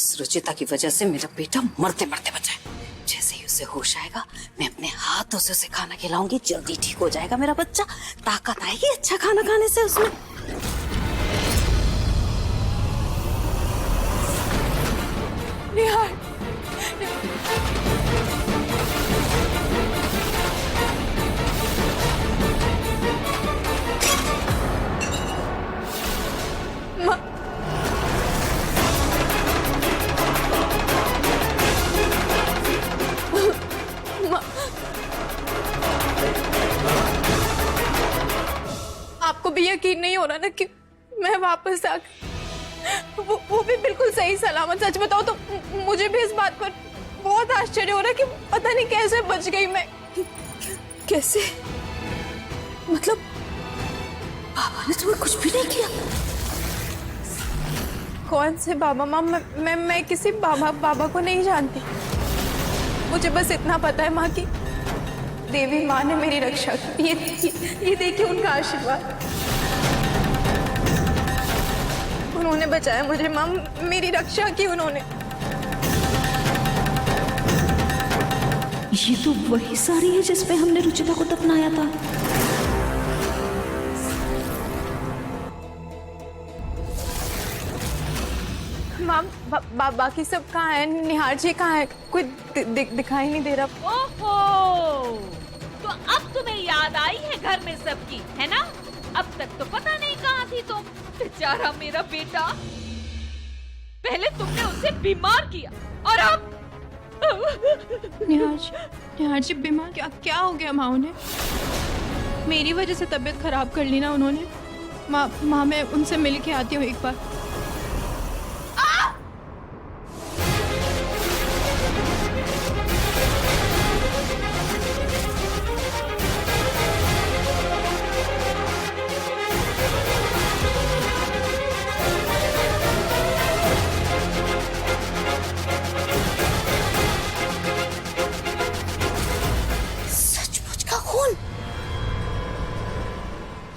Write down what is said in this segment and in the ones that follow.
सुरुचिता की वजह से मेरा बेटा मरते मरते बचा है। जैसे ही उसे होश आएगा मैं अपने हाथों से उसे खाना खिलाऊंगी, जल्दी ठीक हो जाएगा मेरा बच्चा। ताकत आएगी अच्छा खाना खाने से उसमें। निहार, आपको भी यकीन नहीं हो रहा ना कि मैं वापस आ गई, वो भी बिल्कुल सही सलामत। सच बताओ तो मुझे भी इस बात पर बहुत आश्चर्य हो रहा है कि पता नहीं कैसे बच गई मैं। कैसे? मतलब बाबा ने तुम्हें कुछ भी नहीं किया? कौन से बाबा? माँ, मैं किसी बाबा को नहीं जानती। मुझे बस इतना पता है माँ की देवी माँ ने मेरी रक्षा की। ये देखिए उनका आशीर्वाद, उन्होंने बचाया मुझे माँ, मेरी रक्षा की उन्होंने। ये तो वही साड़ी है जिसपे हमने रुचिता को दफनाया था। माँ, बाकी सब कहाँ है? निहार जी कहाँ है? कोई दिखाई नहीं दे रहा। ओहो, तो अब तुम्हें याद आई है घर में सबकी, है ना? अब तक तो पता नहीं कहाँ थी तुम। बेचारा मेरा बेटा, पहले तुमने उसे बीमार किया और अब निहार जी बीमार? क्या हो गया माँ उन्हें? मेरी वजह से तबीयत खराब कर ली ना उन्होंने। माँ मैं उनसे मिल के आती हूँ एक बार।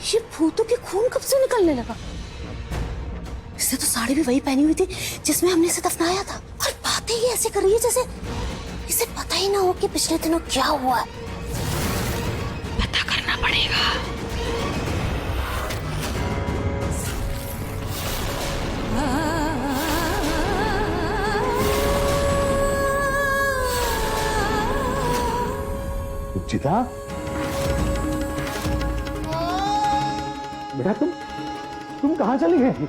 ये भूतों के खून कब से निकलने लगा? इसने तो साड़ी भी वही पहनी हुई थी जिसमें हमने इसे दफनाया था, और बातें ही ऐसे कर रही है जैसे इसे पता ही ना हो कि पिछले दिनों क्या हुआ है। पता करना पड़ेगा। रुचिता, बेटा तुम कहाँ चली गई?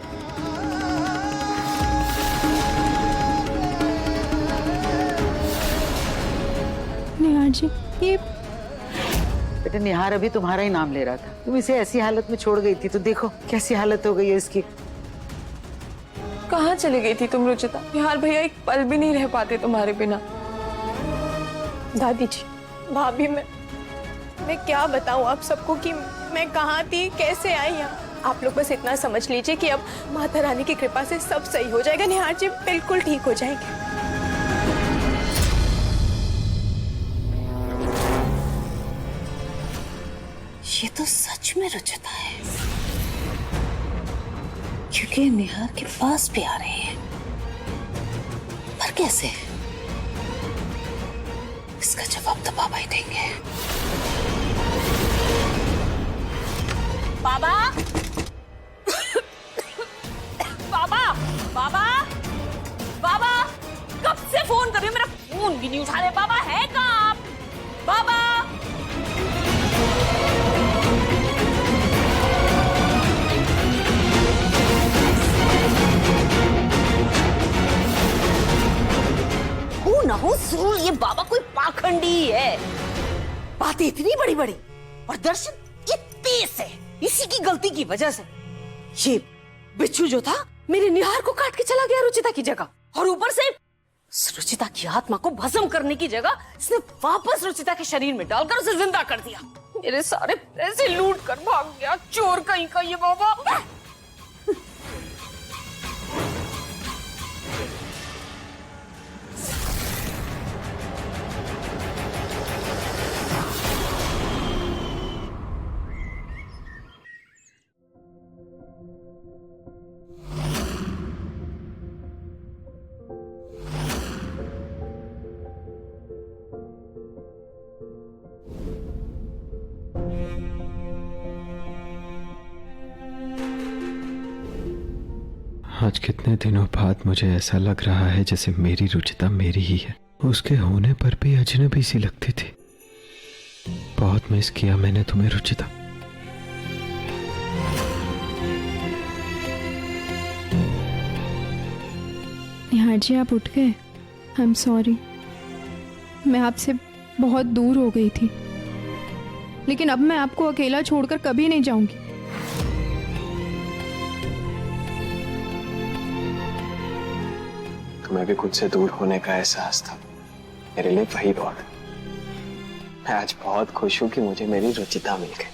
निहार जी, ये बेटा निहार अभी तुम्हारा ही नाम ले रहा था। तुम इसे ऐसी हालत में छोड़ गई थी तो देखो कैसी हालत हो गई है इसकी। कहाँ चली गई थी तुम रुचिता? निहार भैया एक पल भी नहीं रह पाते तुम्हारे बिना। दादी जी, भाभी, मैं क्या बताऊं आप सबको कि मैं कहाँ थी, कैसे आई यहाँ। आप लोग बस इतना समझ लीजिए कि अब माता रानी की कृपा से सब सही हो जाएगा। निहार जी बिल्कुल ठीक हो जाएंगे। ये तो सच में रुचिता है, क्योंकि निहार के पास भी आ रही है। पर कैसे? इसका जवाब तो बाबा ही देंगे। बाबा, बाबा, बाबा, बाबा, कब से फोन कर रही हूँ, मेरा फोन भी नहीं उठा रहे। बाबा है कहाँ आप? बाबा, हो ना हो जरूर ये बाबा कोई पाखंडी ही है। बातें इतनी बड़ी बड़ी और दर्शन इतने से, इसी की गलती की वजह से ये बिच्छू जो था मेरे निहार को काट के चला गया रुचिता की जगह, और ऊपर से रुचिता की आत्मा को भस्म करने की जगह इसने वापस रुचिता के शरीर में डालकर उसे जिंदा कर दिया। मेरे सारे पैसे लूट कर भाग गया, चोर कहीं का ये बाबा। आज कितने दिनों बाद मुझे ऐसा लग रहा है जैसे मेरी रुचिता मेरी ही है। उसके होने पर भी अजनबी सी लगती थी। बहुत मिस किया मैंने तुम्हें रुचिता। निहार जी आप उठ गए? आई एम सॉरी, मैं आपसे बहुत दूर हो गई थी, लेकिन अब मैं आपको अकेला छोड़कर कभी नहीं जाऊंगी। तुम्हें भी खुद से दूर होने का एहसास था, मेरे लिए वही बहुत है। मैं आज बहुत खुश हूं कि मुझे मेरी रुचिता मिल गई।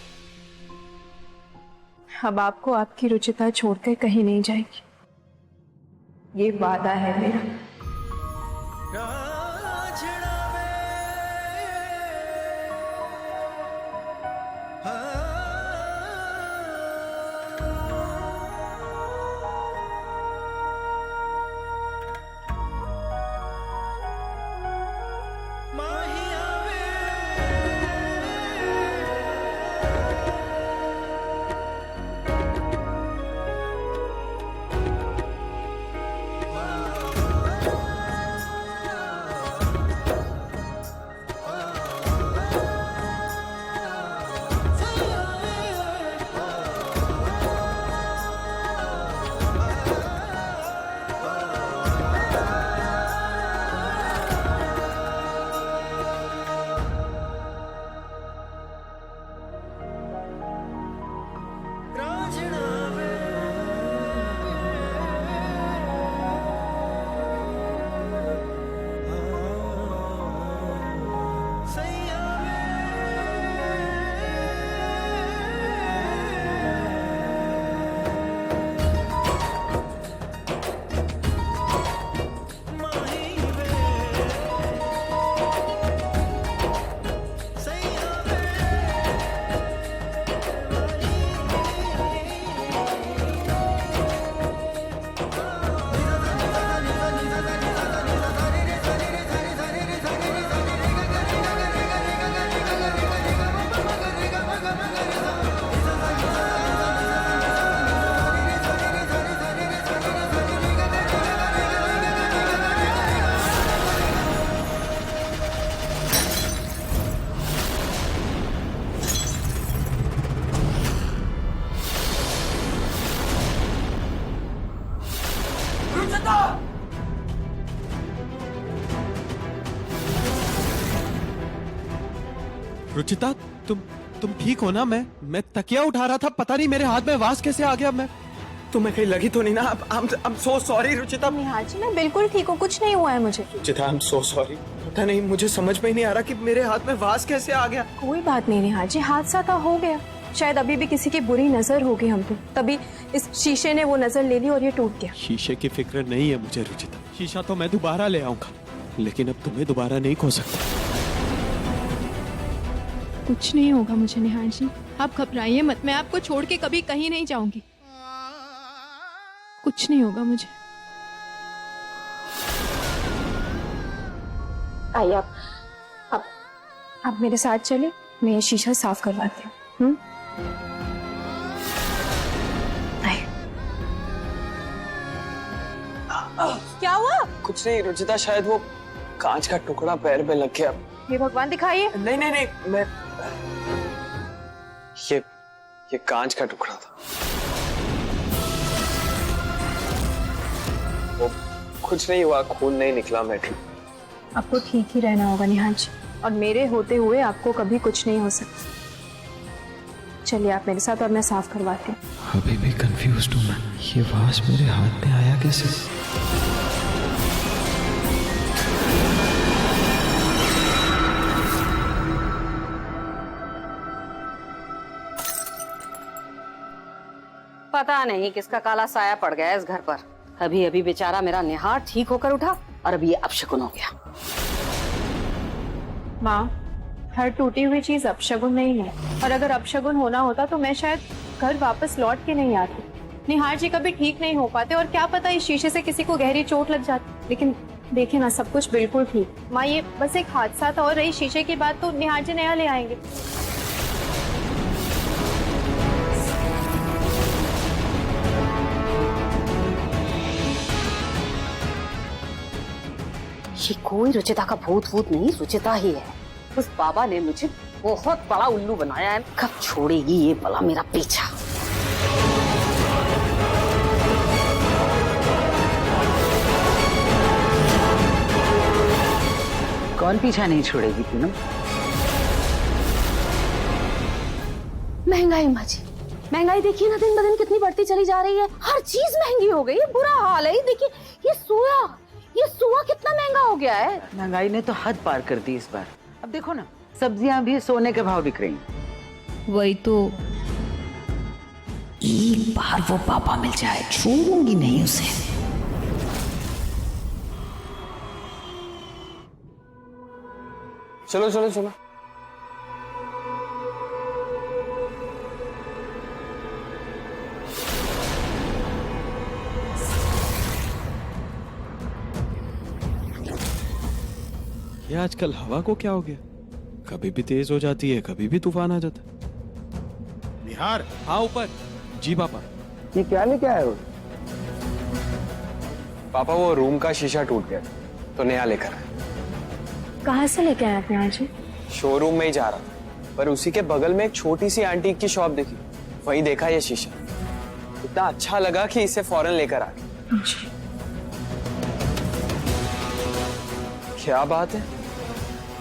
अब आपको आपकी रुचिता छोड़कर कहीं नहीं जाएगी, ये वादा है मेरा। रुचिता, तुम ठीक हो ना? मैं तकिया उठा रहा था, पता नहीं मेरे हाथ में वास कैसे आ गया। मैं तुम्हें कहीं लगी तो नहीं ना? I'm so sorry Ruchita. निहार जी मैं बिल्कुल ठीक हूँ, कुछ नहीं हुआ है मुझे। Ruchita I'm so sorry। पता नहीं, मुझे समझ में ही नहीं आ रहा कि मेरे हाथ में वास कैसे आ गया। कोई बात नहीं निहार जी, हादसा तो हो गया, शायद अभी भी किसी की बुरी नजर होगी हम पे, तभी इस शीशे ने वो नजर ले ली और ये टूट गया। शीशे की फिक्र नहीं है मुझे रुचिता, शीशा तो मैं दोबारा ले आऊंगा, लेकिन अब तुम्हें दोबारा नहीं खो सकता। कुछ नहीं होगा मुझे निहार जी, आप घबराइए मत, मैं आपको छोड़ के कभी कहीं नहीं जाऊंगी, कुछ नहीं होगा मुझे। आइए आप मेरे साथ चलिए, मैं ये शीशा साफ करवाती हूँ। आइए। क्या हुआ? कुछ नहीं रुचिता, शायद वो कांच का टुकड़ा पैर में लग गया। ये भगवान दिखाइए। नहीं, मैं ये कांच का टुकड़ा था। वो कुछ नहीं हुआ, खून नहीं निकला, मैं ठीक। आपको ठीक ही रहना होगा निहार जी, और मेरे होते हुए आपको कभी कुछ नहीं हो सकता। चलिए आप मेरे साथ और मैं साफ करवाती हूँ। अभी भी कंफ्यूज्ड हूँ मैं, ये वास मेरे हाथ में आया कैसे? पता नहीं किसका काला साया पड़ गया इस घर पर। अभी अभी बेचारा मेरा निहार ठीक होकर उठा और अभी ये अपशकुन हो गया। माँ, हर टूटी हुई चीज अपशगुन नहीं है, और अगर अपशगुन होना होता तो मैं शायद घर वापस लौट के नहीं आती। निहार जी कभी ठीक नहीं हो पाते, और क्या पता इस शीशे से किसी को गहरी चोट लग जाती। लेकिन देखिए ना, सब कुछ बिल्कुल ठीक। माँ, ये बस एक हादसा था, और रही शीशे की बात तो निहार जी नया ले आएंगे। ये कोई रुचिता का भूत वूत नहीं, रुचिता ही है। उस बाबा ने मुझे बहुत बड़ा उल्लू बनाया है। कब छोड़ेगी ये भला मेरा पीछा? कौन पीछा नहीं छोड़ेगी पूनम? महंगाई माँ जी, महंगाई देखिए ना दिन ब दिन कितनी बढ़ती चली जा रही है। हर चीज महंगी हो गई है, बुरा हाल है। देखिए ये सोया कितना महंगा हो गया है। महंगाई ने तो हद पार कर दी इस बार। अब देखो ना, सब्जियां भी सोने के भाव बिक रही हैं। वही तो। एक बार वो पापा मिल जाए, छोड़ूंगी नहीं उसे। चलो चलो चलो। ये आजकल हवा को क्या हो गया? कभी भी तेज हो जाती है, कभी भी तूफान आ जाता है। निहार, हाँ ऊपर। जी पापा। ये क्या लेके आए हो? पापा वो रूम का शीशा टूट गया तो नया लेकर आए। कहाँ से लेके आए अपने आज? शोरूम में ही जा रहा था, पर उसी के बगल में एक छोटी सी एंटीक की शॉप देखी, वहीं देखा ये शीशा। इतना अच्छा लगा कि इसे फौरन लेकर आ गए। क्या बात है,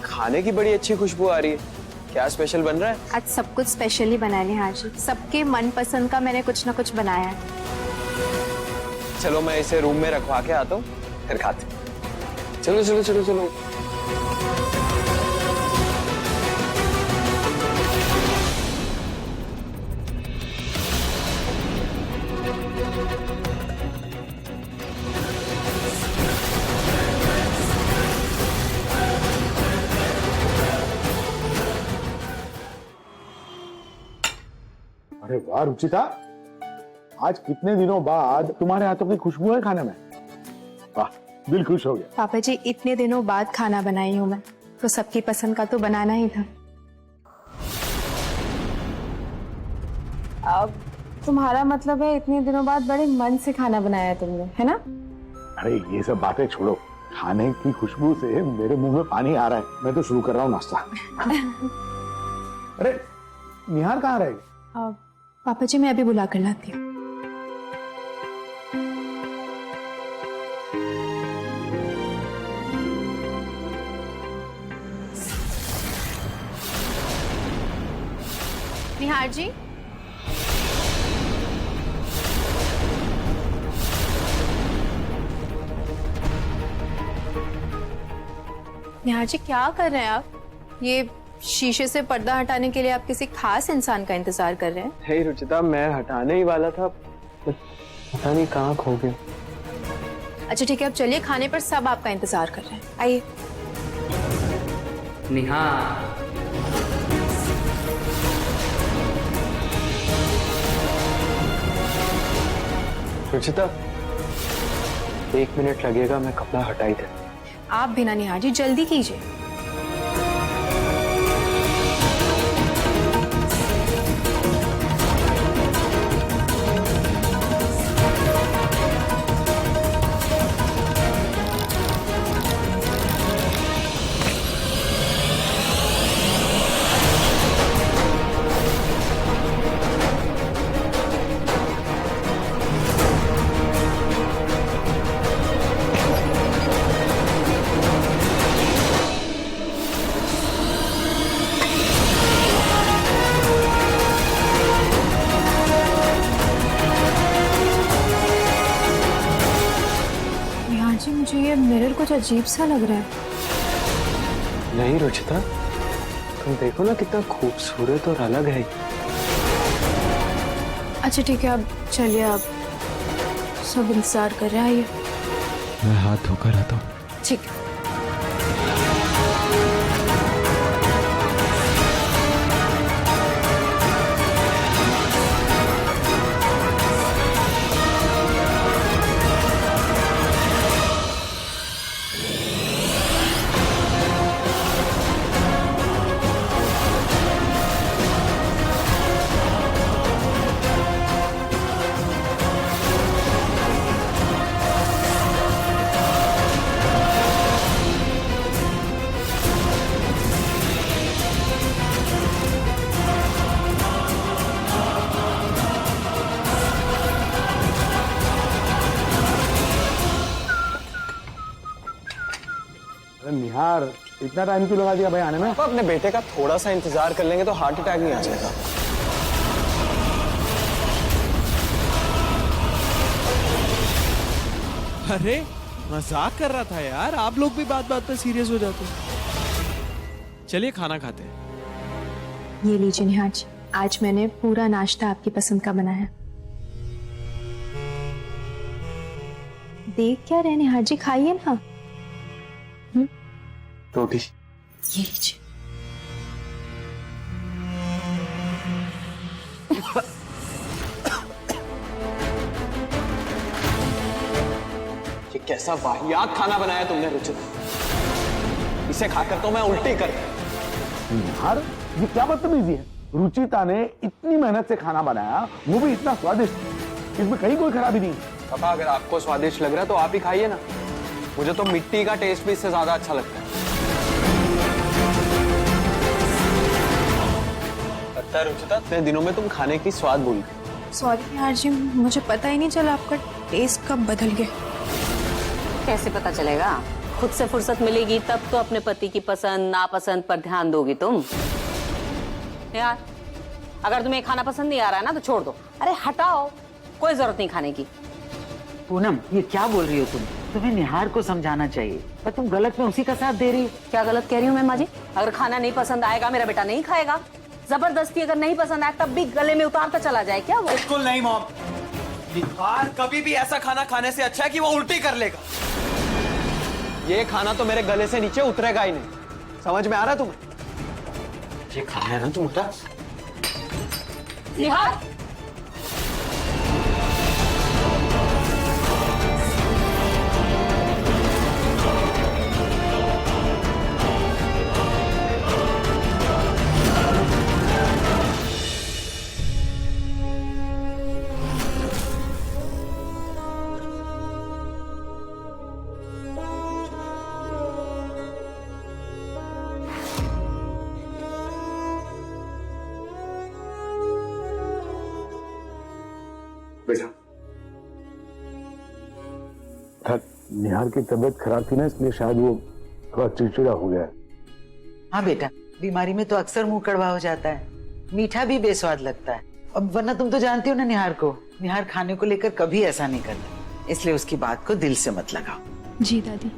खाने की बड़ी अच्छी खुशबू आ रही है। क्या स्पेशल बन रहा है? आज सब कुछ स्पेशली बनाया निहार जी। सबके मनपसंद का मैंने कुछ ना कुछ बनाया है। चलो मैं इसे रूम में रखवा के आता हूँ, फिर खाते हैं। चलो चलो चलो चलो। अरे वाह रुचिता, आज कितने दिनों बाद तुम्हारे हाथों की खुशबू है खाने में। वाह, दिल खुश हो गया। पापा जी, इतने दिनों बाद खाना बनाई हूँ मैं, तो सबकी पसंद का तो बनाना ही था। अब तुम्हारा मतलब है इतने दिनों बाद बड़े मन से खाना बनाया तुमने, है ना? अरे ये सब बातें छोड़ो, खाने की खुशबू से मेरे मुंह में पानी आ रहा है। मैं तो शुरू कर रहा हूँ नाश्ता। अरे निहार कहाँ रहेगी? पापा जी, मैं अभी बुला कर लाती हूँ। निहार जी, निहार जी क्या कर रहे हैं आप? ये शीशे से पर्दा हटाने के लिए आप किसी खास इंसान का इंतजार कर रहे हैं? हे रुचिता, मैं हटाने ही वाला था, पता नहीं कहाँ खो गया। अच्छा ठीक है, अब चलिए, खाने पर सब आपका इंतजार कर रहे हैं। आइए। निहार, रुचिता 1 मिनट लगेगा, मैं कपड़ा हटाई थे। आप भी ना निहार जी, जल्दी कीजिए। मुझे ये मिरर कुछ अजीब सा लग रहा है। नहीं रुचिता, तुम देखो ना कितना खूबसूरत और अलग है। अच्छा ठीक है, अब चलिए, अब सब इंतजार कर रहे हैं। मैं हाथ धोकर आता हूँ। ठीक है। इतना टाइम क्यों लगा दिया भाई आने में? पापा अपने बेटे का थोड़ा सा इंतजार कर लेंगे तो हार्ट अटैक नहीं आ जाएगा। अरे मजाक कर रहा था यार, आप लोग भी बात बात पे सीरियस हो जाते हैं। चलिए खाना खाते हैं। ये लीजिए निहार जी, आज मैंने पूरा नाश्ता आपकी पसंद का बनाया। देख क्या रहे निहार जी, खाइए ना। रोटी ये लीजिए। ये कैसा वाहियात खाना बनाया तुमने रुचिता, इसे खाकर तो मैं उल्टी कर। यार ये क्या बदतमीजी है? रुचिता ने इतनी मेहनत से खाना बनाया, वो भी इतना स्वादिष्ट, इसमें कहीं कोई खराबी नहीं है। पापा अगर आपको स्वादिष्ट लग रहा है तो आप ही खाइए ना, मुझे तो मिट्टी का टेस्ट भी इससे ज्यादा अच्छा लगता है। लगता है रुचिता इतने दिनों में तुम खाने की स्वाद भूल गई। सॉरी निहार जी, मुझे पता ही नहीं चला आपका टेस्ट कब बदल गया। कैसे पता चलेगा? खुद से फुर्सत मिलेगी तब तो अपने पति की पसंद नापसंद पर ध्यान दोगी तुम। यार अगर तुम्हें खाना पसंद नहीं आ रहा है ना तो छोड़ दो। अरे हटाओ, कोई जरूरत नहीं खाने की। पूनम ये क्या बोल रही हो तुम? तुम्हें निहार को समझाना चाहिए, पर तुम गलत में उसी का साथ दे रही हो। क्या गलत कह रही हूँ मैं माँ जी? अगर खाना नहीं पसंद आएगा मेरा बेटा नहीं खाएगा, जबरदस्ती अगर नहीं पसंद आए तब भी गले में उतारता चला जाए क्या वो? बिल्कुल नहीं मॉम, निहार कभी भी ऐसा खाना खाने से अच्छा है कि वो उल्टी कर लेगा। ये खाना तो मेरे गले से नीचे उतरेगा ही नहीं, समझ में आ रहा है तुम्हें? ये खाना है ना तुम्हारा। निहार बेटा निहार की तबीयत खराब थी ना, इसलिए शायद वो थोड़ा चिड़चिड़ा हो गया है। हाँ बेटा, बीमारी में तो अक्सर मुंह कड़वा हो जाता है, मीठा भी बेस्वाद लगता है। अब वरना तुम तो जानती हो ना निहार को, निहार खाने को लेकर कभी ऐसा नहीं करता, इसलिए उसकी बात को दिल से मत लगाओ। जी दादी।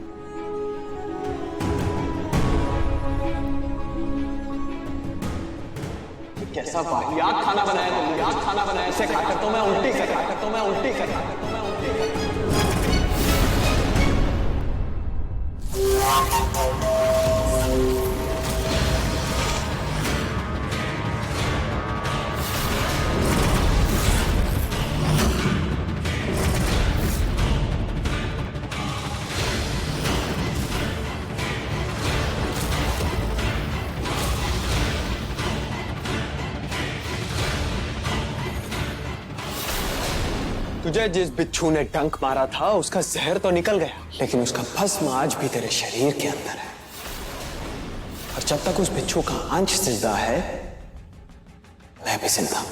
कैसा वाहियात खाना बनाया तुमने, वाहियात खाना बनाया, इसे खाकर तो मैं उल्टी कर, खाकर तो मैं उल्टी कर, खाकर तो मैं उल्टी कर। तुझे जिस बिच्छू ने डंक मारा था उसका जहर तो निकल गया, लेकिन उसका भस्म आज भी तेरे शरीर के अंदर है। और जब तक उस बिच्छू का अंश जिंदा है, मैं भी जिंदा हूं।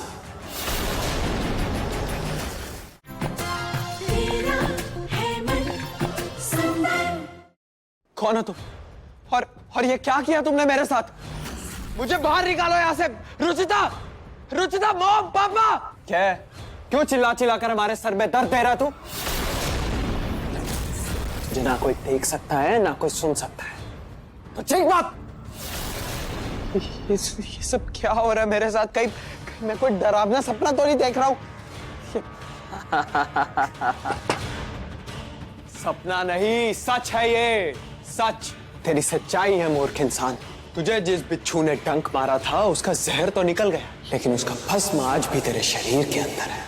कौन हो तुम? और ये क्या किया तुमने मेरे साथ? मुझे बाहर निकालो यहाँ से। रुचिता, रुचिता, मॉम, पापा। क्या है? क्यों चिल्ला चिल्ला कर हमारे सर में दर्द दे रहा तू? तुझे ना कोई देख सकता है ना कोई सुन सकता है, तो ठीक बात। ये सब क्या हो रहा है मेरे साथ? कहीं मैं कोई डरावना सपना तो नहीं देख रहा हूं? सपना नहीं, सच है ये, सच। तेरी सच्चाई है मूर्ख इंसान। तुझे जिस बिच्छू ने डंक मारा था उसका जहर तो निकल गया, लेकिन उसका भस्म आज भी तेरे शरीर के अंदर है।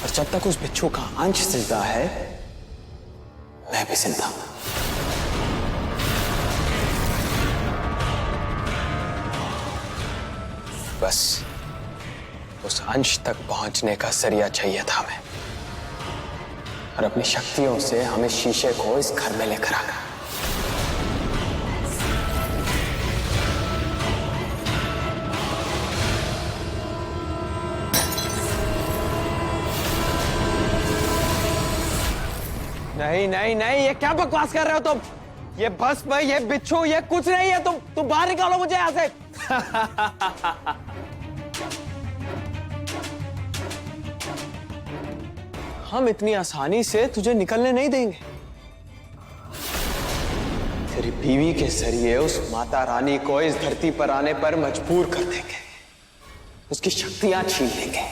और जब तक उस बिच्छू का अंश जिंदा है, मैं भी जिंदा हूं। बस उस अंश तक पहुंचने का जरिया चाहिए था हमें, और अपनी शक्तियों से हम इस शीशे को इस घर में लेकर आ गए। नहीं नहीं नहीं, ये क्या बकवास कर रहे हो तुम? ये भस्म, ये बिच्छू, ये कुछ नहीं है। तुम बाहर निकालो मुझे यहाँ से। हम इतनी आसानी से तुझे निकलने नहीं देंगे। तेरी बीवी के जरिए उस माता रानी को इस धरती पर आने पर मजबूर कर देंगे, उसकी शक्तियां छीन लेंगे।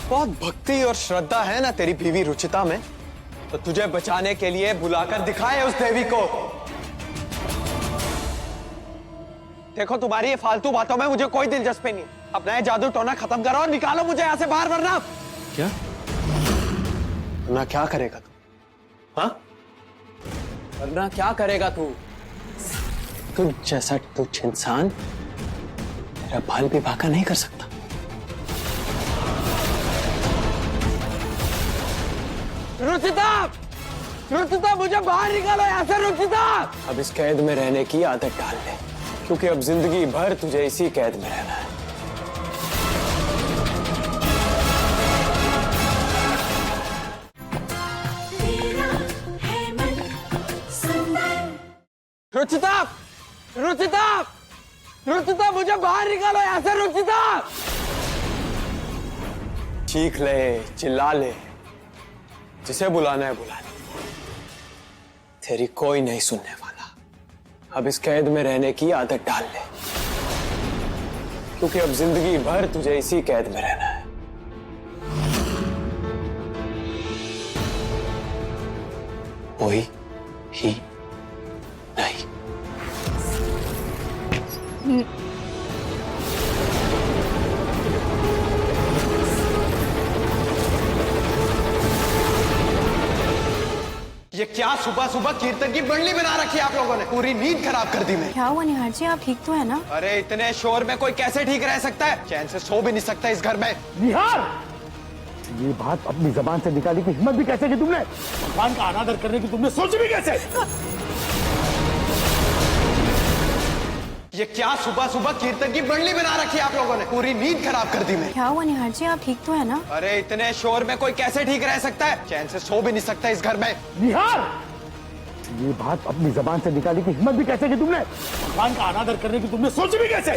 बहुत भक्ति और श्रद्धा है ना तेरी बीवी रुचिता में, तो तुझे बचाने के लिए बुलाकर दिखाए उस देवी को। देखो, तुम्हारी ये फालतू बातों में मुझे कोई दिलचस्पी नहीं। अपना ये जादू टोना खत्म करो और निकालो मुझे यहाँ से बाहर, वरना क्या? वरना क्या करेगा तू? हाँ, वरना क्या करेगा तू? तुम जैसा तुच्छ इंसान मेरा बाल भी बांका नहीं कर सकता। रुचिता, रुचिता, मुझे बाहर निकालो यहाँ से। रुचिता, अब इस कैद में रहने की आदत डाल ले, क्योंकि अब जिंदगी भर तुझे इसी कैद में रहना है। रुचिता, रुचिता, रुचिता, मुझे बाहर निकालो यहाँ से। रुचिता, चीख ले, चिल्ला ले, जिसे बुलाना है बुला ले, तेरी कोई नहीं सुनने वाला। अब इस कैद में रहने की आदत डाल ले, क्योंकि अब जिंदगी भर तुझे इसी कैद में रहना है। कोई ही नहीं। ये क्या सुबह सुबह कीर्तन की बंडली बना रखी है आप लोगों ने? पूरी नींद खराब कर दी मैं। क्या हुआ निहार जी, आप ठीक तो है ना? अरे इतने शोर में कोई कैसे ठीक रह सकता है? चैन से सो भी नहीं सकता इस घर में। निहार, ये बात अपनी जबान से निकालने की हिम्मत भी कैसे की तुमने? भगवान का अनादर करने की तुमने सोची भी कैसे? ये क्या सुबह सुबह कीर्तन की बंडली बना रखी है आप लोगों ने? पूरी नींद खराब कर दी मैं। क्या हुआ निहार जी, आप ठीक तो है ना? अरे इतने शोर में कोई कैसे ठीक रह सकता है? चैन से सो भी नहीं सकता इस घर में। निहार, ये बात अपनी जबान से निकालने की हिम्मत भी कैसे की तुमने? भगवान का अनादर करने की तुमने सोची भी कैसे?